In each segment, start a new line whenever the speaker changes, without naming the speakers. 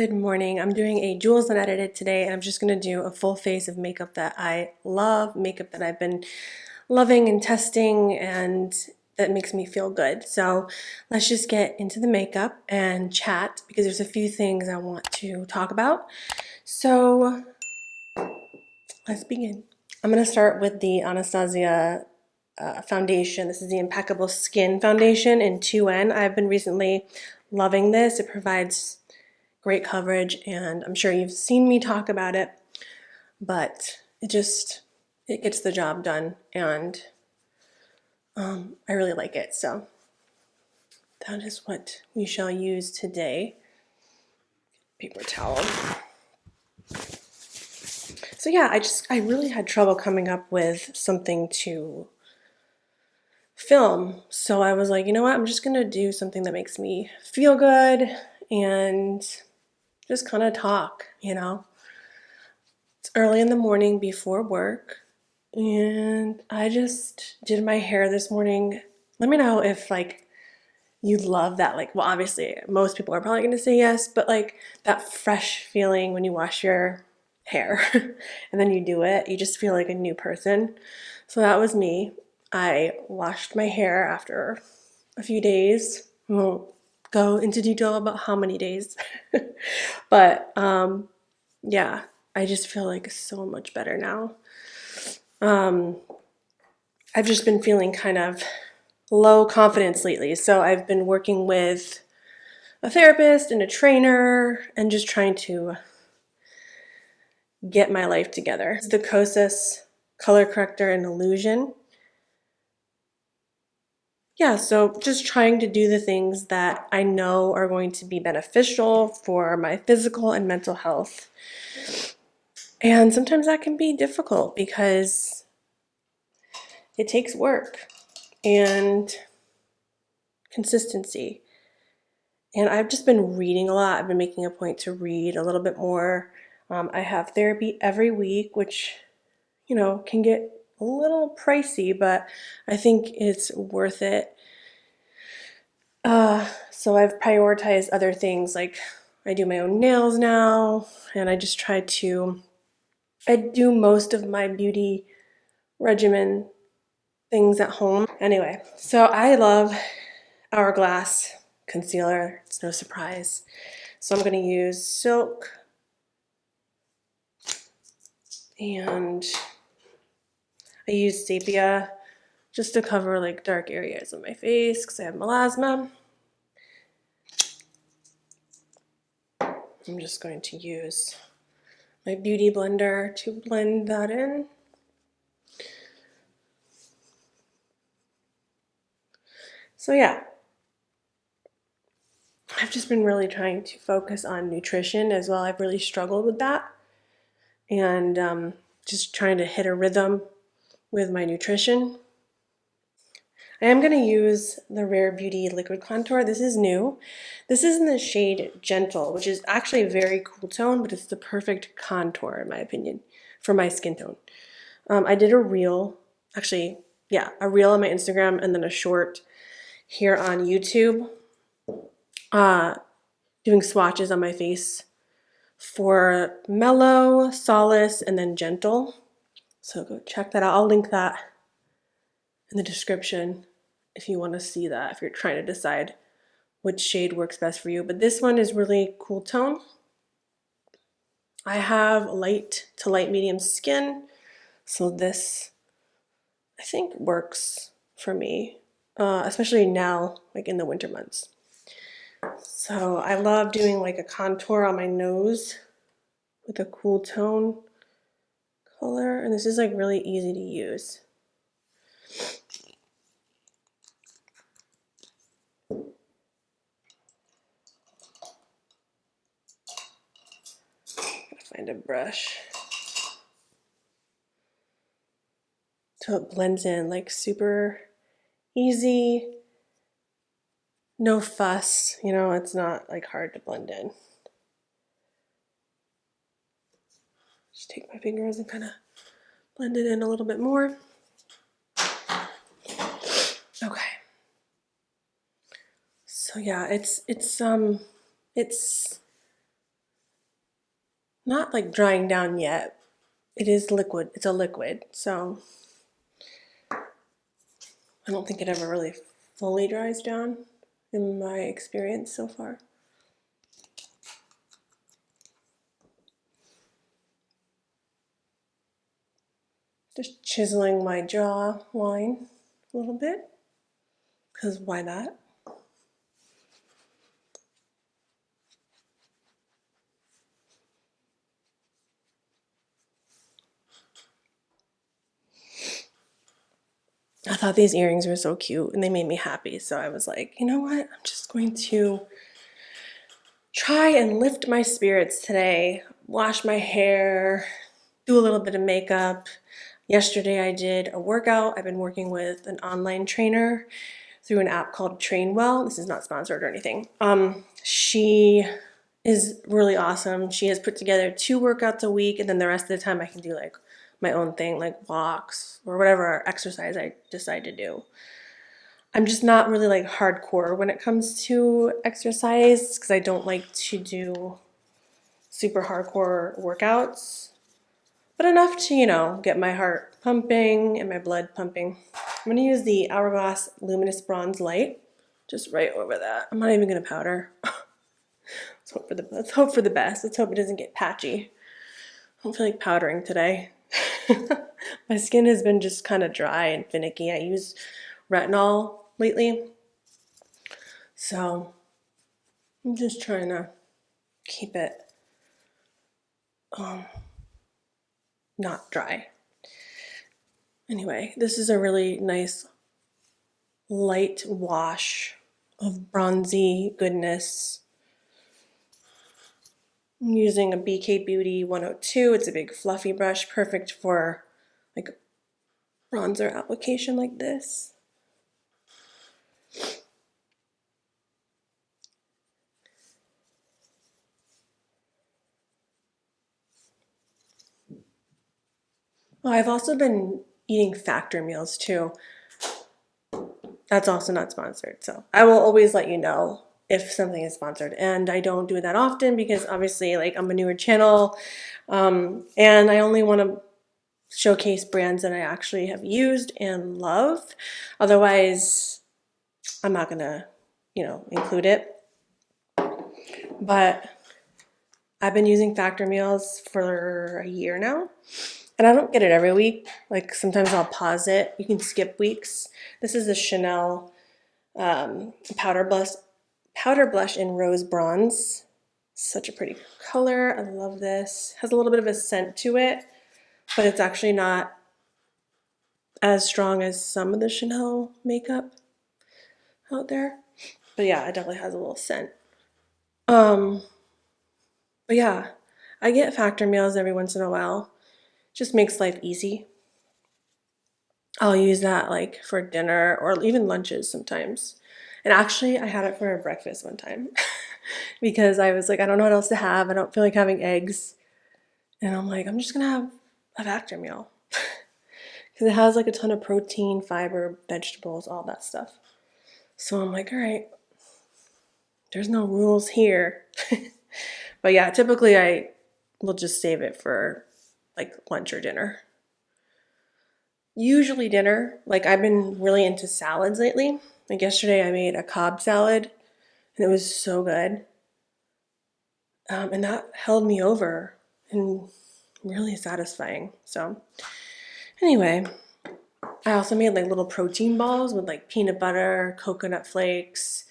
Good morning. I'm doing a Jules Unedited today, and I'm just going to do a full face of makeup that I love, makeup that I've been loving and testing, and that makes me feel good. So let's just get into the makeup and chat because there's a few things I want to talk about. So let's begin. I'm going to start with the Anastasia foundation. This is the Impeccable Skin Foundation in 2N. I've been recently loving this. It provides great coverage, and I'm sure you've seen me talk about it, but it gets the job done, and I really like it. So that is what we shall use today. Paper towel. So yeah, I really had trouble coming up with something to film. So I was like, you know what, I'm just gonna do something that makes me feel good and just kind of talk, you know. It's early in the morning before work, and I just did my hair this morning. Let me know if you love that, well, obviously most people are probably gonna say yes, but that fresh feeling when you wash your hair and then you do it, you just feel like a new person. So that was me. I washed my hair after a few days. I won't go into detail about how many days, but yeah, I just feel like so much better now. I've just been feeling kind of low confidence lately, so I've been working with a therapist and a trainer and just trying to get my life together. It's the Kosas color corrector and illusion. Yeah, so just trying to do the things that I know are going to be beneficial for my physical and mental health. And sometimes that can be difficult because it takes work and consistency. And I've just been reading a lot. I've been making a point to read a little bit more. I have therapy every week, which, can get a little pricey, but I think it's worth it. So I've prioritized other things, like I do my own nails now, and I do most of my beauty regimen things at home. Anyway, so I love Hourglass concealer. It's no surprise. So I'm going to use Silk, and I use Sepia just to cover dark areas of my face because I have melasma. I'm just going to use my beauty blender to blend that in. So yeah, I've just been really trying to focus on nutrition as well. I've really struggled with that, and just trying to hit a rhythm with my nutrition. I am going to use the Rare Beauty Liquid Contour. This is new. This is in the shade Gentle, which is actually a very cool tone, but it's the perfect contour, in my opinion, for my skin tone. I did a reel, a reel on my Instagram and then a short here on YouTube, doing swatches on my face for Mellow, Solace, and then Gentle. So go check that out. I'll link that in the description if you want to see that, if you're trying to decide which shade works best for you. But this one is really cool tone. I have light to light medium skin, so this I think works for me, especially now, in the winter months. So I love doing a contour on my nose with a cool tone color, and this is really easy to use. Find a brush so it blends in super easy, no fuss, it's not hard to blend in. Just take my fingers and kind of blend it in a little bit more. Okay. So yeah, it's not like drying down yet. It is liquid. It's a liquid, so I don't think it ever really fully dries down in my experience so far. Just chiseling my jaw line a little bit, because why not? I thought these earrings were so cute and they made me happy, so I was like, you know what? I'm just going to try and lift my spirits today, wash my hair, do a little bit of makeup. Yesterday I did a workout. I've been working with an online trainer through an app called Trainwell. This is not sponsored or anything. She is really awesome. She has put together 2 workouts a week, and then the rest of the time I can do like my own thing, like walks or whatever exercise I decide to do. I'm just not really like hardcore when it comes to exercise because I don't like to do super hardcore workouts, but enough to, get my heart pumping and my blood pumping. I'm gonna use the Hourglass Luminous Bronze Light, just right over that. I'm not even gonna powder. Let's hope for the best. Let's hope it doesn't get patchy. I don't feel like powdering today. My skin has been just kind of dry and finicky. I use retinol lately, so I'm just trying to keep it not dry. Anyway, this is a really nice light wash of bronzy goodness. I'm using a BK Beauty 102. It's a big fluffy brush, perfect for like bronzer application like this. Oh, I've also been eating factor meals too. That's also not sponsored, so I will always let you know if something is sponsored. And I don't do it that often because obviously, like, I'm a newer channel, and I only want to showcase brands that I actually have used and love. Otherwise, I'm not gonna, include it. But I've been using Factor Meals for a year now. And I don't get it every week. Like sometimes I'll pause it. You can skip weeks. This is the Chanel powder blush in rose bronze. Such a pretty color. I love this. Has a little bit of a scent to it, but it's actually not as strong as some of the Chanel makeup out there. But yeah, it definitely has a little scent. But yeah, I get Factor meals every once in a while. Just makes life easy. I'll use that like for dinner or even lunches sometimes. And actually, I had it for breakfast one time because I was like, I don't know what else to have. I don't feel like having eggs. And I'm like, I'm just going to have a Factor meal because it has like a ton of protein, fiber, vegetables, all that stuff. So I'm like, all right, there's no rules here. But yeah, typically I will just save it for like lunch or dinner. Usually dinner. Like I've been really into salads lately. Like yesterday I made a Cobb salad and it was so good. And that held me over and really satisfying. So anyway, I also made like little protein balls with like peanut butter, coconut flakes,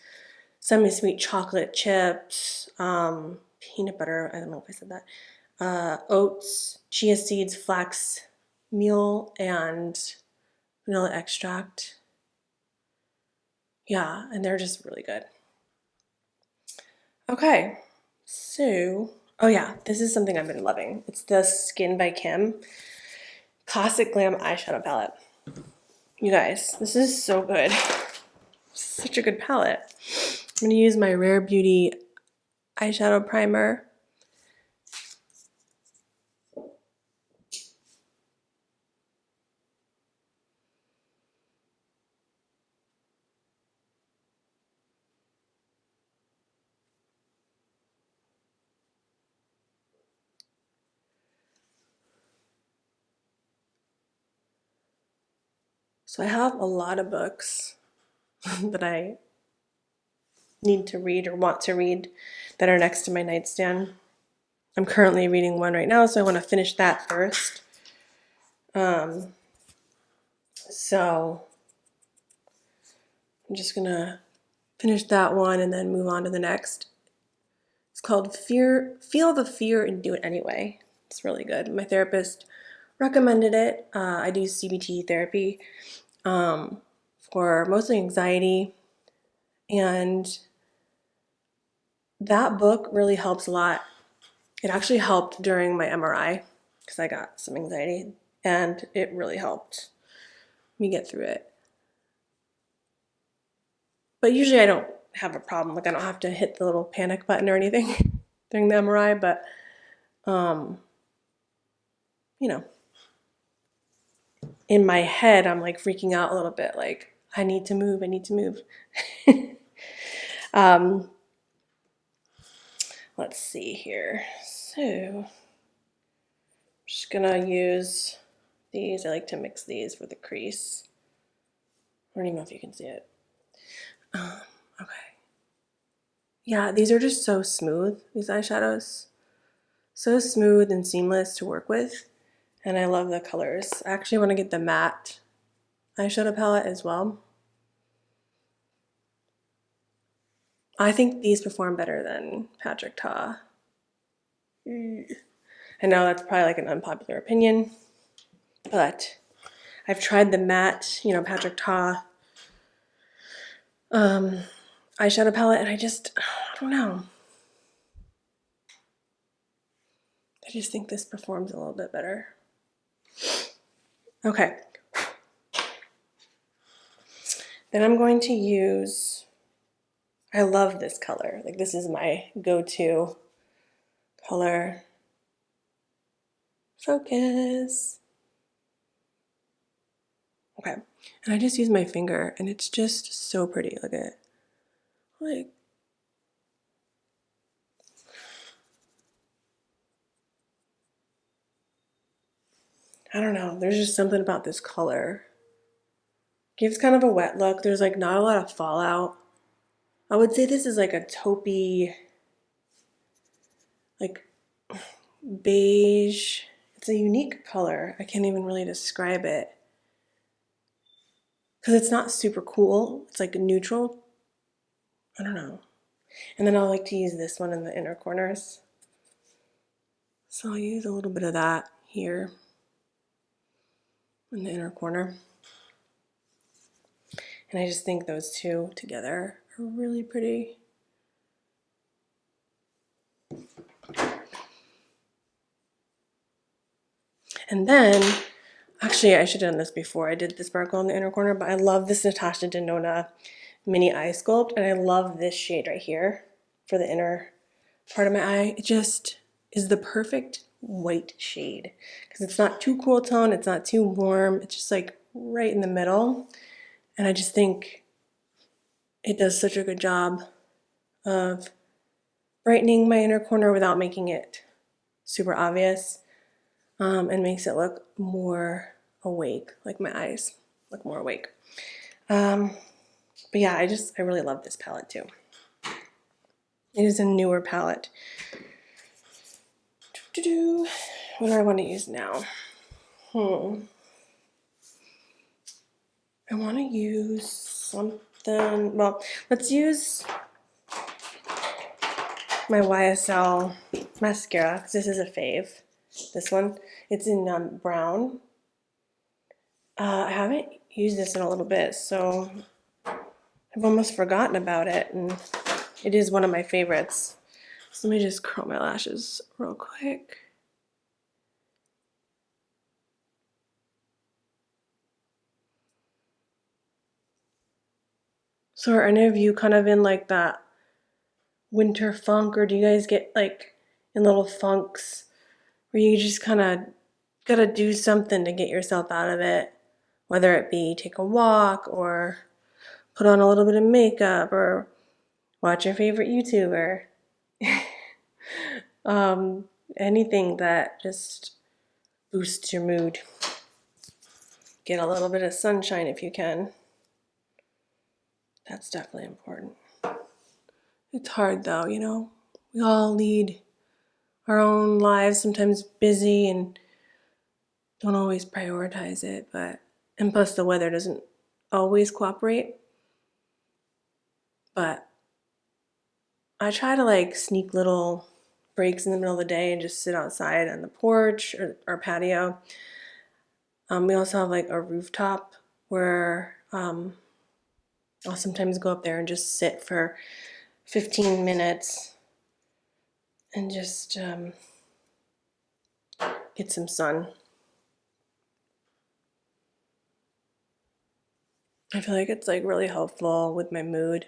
semi-sweet chocolate chips, peanut butter, I don't know if I said that, oats, chia seeds, flax meal, and vanilla extract. Yeah, and they're just really good. Okay, so, oh yeah, this is something I've been loving. It's the Skin by Kim Classic Glam Eyeshadow Palette. You guys, this is so good. Such a good palette. I'm gonna use my Rare Beauty eyeshadow primer. So I have a lot of books that I need to read or want to read that are next to my nightstand. I'm currently reading one right now, so I want to finish that first. So I'm just gonna finish that one and then move on to the next. It's called Feel the Fear and Do It Anyway. It's really good. My therapist recommended it. I do CBT therapy for mostly anxiety, and that book really helps a lot. It actually helped during my MRI because I got some anxiety, and it really helped me get through it. But usually I don't have a problem. Like I don't have to hit the little panic button or anything during the MRI, but you know, in my head I'm like freaking out a little bit, like I need to move, I need to move. Let's see here. So I'm just gonna use these. I like to mix these for the crease. I don't even know if you can see it. Okay. Yeah, these are just so smooth, these eyeshadows. So smooth and seamless to work with. And I love the colors. I actually want to get the matte eyeshadow palette as well. I think these perform better than Patrick Ta. I know that's probably like an unpopular opinion, but I've tried the matte, Patrick Ta eyeshadow palette, and I don't know. I just think this performs a little bit better. Okay. Then I'm going to use, I love this color. Like this is my go-to color. Focus. Okay. And I just use my finger and it's just so pretty. Look at it. Like, I don't know. There's just something about this color. Gives kind of a wet look. There's like not a lot of fallout. I would say this is like a taupey, like beige. It's a unique color. I can't even really describe it. Because it's not super cool. It's like neutral. I don't know. And then I like to use this one in the inner corners. So I'll use a little bit of that here in the inner corner. And I just think those two together are really pretty. And then, actually I should have done this before I did the sparkle in the inner corner, but I love this Natasha Denona mini eye sculpt, and I love this shade right here for the inner part of my eye. It just is the perfect white shade because it's not too cool tone, it's not too warm, it's just like right in the middle. And I just think it does such a good job of brightening my inner corner without making it super obvious, and makes it look more awake, like my eyes look more awake. But yeah, I really love this palette too. It is a newer palette. What do I want to use now? I want to use something, well, let's use my YSL mascara, because this is a fave. This one, it's in brown. I haven't used this in a little bit, so I've almost forgotten about it, and it is one of my favorites. So let me just curl my lashes real quick. So are any of you kind of in like that winter funk, or do you guys get like in little funks where you just kind of gotta do something to get yourself out of it? Whether it be take a walk or put on a little bit of makeup or watch your favorite YouTuber. Anything that just boosts your mood. Get a little bit of sunshine if you can. That's definitely important. It's hard though, you know. We all lead our own lives, sometimes busy, and don't always prioritize it, and plus the weather doesn't always cooperate. But I try to like sneak little breaks in the middle of the day and just sit outside on the porch or patio. We also have like a rooftop where I'll sometimes go up there and just sit for 15 minutes and just get some sun. I feel like it's like really helpful with my mood.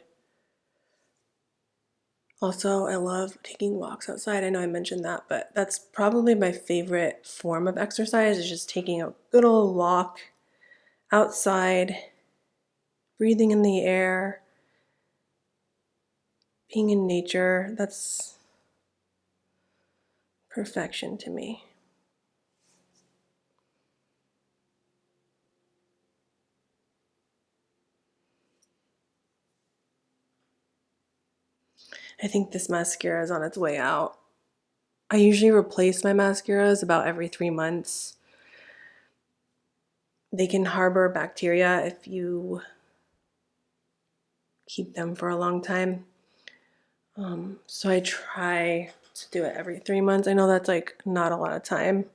Also, I love taking walks outside. I know I mentioned that, but that's probably my favorite form of exercise, is just taking a good old walk outside, breathing in the air, being in nature. That's perfection to me. I think this mascara is on its way out. I usually replace my mascaras about every 3 months. They can harbor bacteria if you keep them for a long time. So I try to do it every 3 months. I know that's like not a lot of time,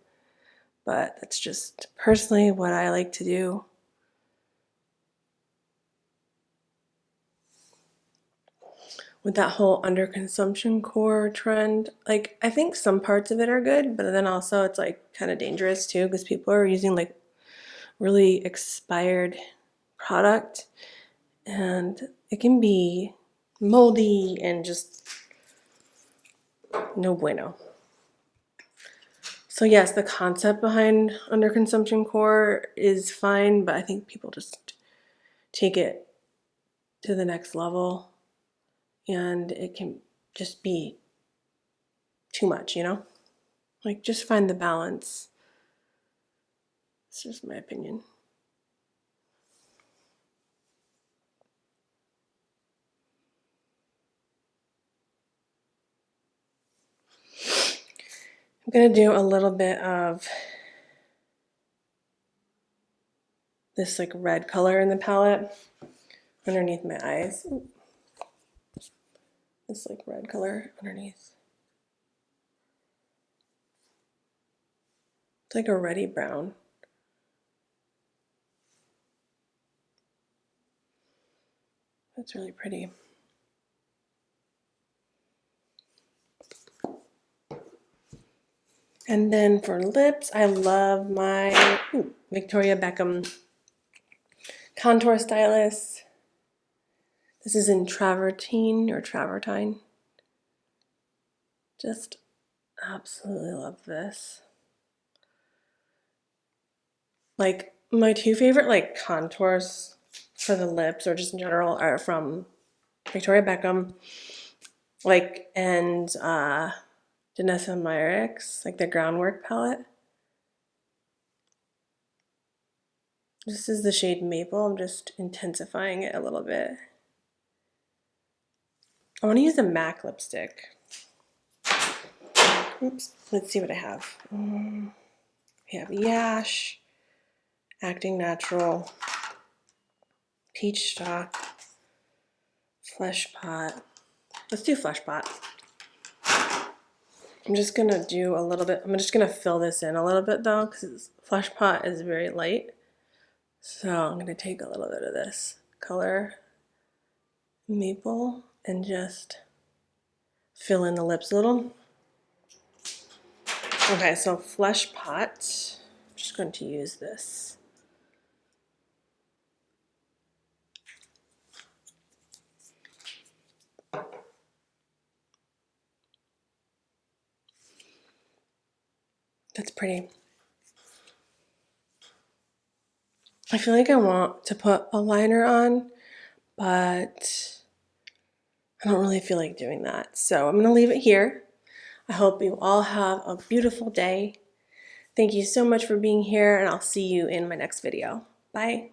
but that's just personally what I like to do. With that whole underconsumption core trend, like I think some parts of it are good, but then also it's like kind of dangerous too, because people are using like really expired product and it can be moldy and just no bueno. So yes, the concept behind underconsumption core is fine, but I think people just take it to the next level and it can just be too much, you know? Like just find the balance. It's just my opinion. I'm gonna do a little bit of this like red color in the palette underneath my eyes. This like red color underneath. It's like a reddy brown. That's really pretty. And then for lips, I love my Victoria Beckham contour stylus. This is in travertine or travertine. Just absolutely love this. Like my two favorite like contours for the lips or just in general are from Victoria Beckham, like and Danessa Myricks, like the Groundwork palette. This is the shade Maple. I'm just intensifying it a little bit. I want to use a MAC lipstick. Oops, let's see what I have. We have Yash, Acting Natural, Peach Stock, Flesh Pot. Let's do Flesh Pot. I'm just gonna do a little bit. I'm just gonna fill this in a little bit though, because Flesh Pot is very light. So I'm gonna take a little bit of this color Maple and just fill in the lips a little. Okay, so Flesh Pot. I'm just going to use this. That's pretty. I feel like I want to put a liner on, but I don't really feel like doing that. So I'm going to leave it here. I hope you all have a beautiful day. Thank you so much for being here, and I'll see you in my next video. Bye.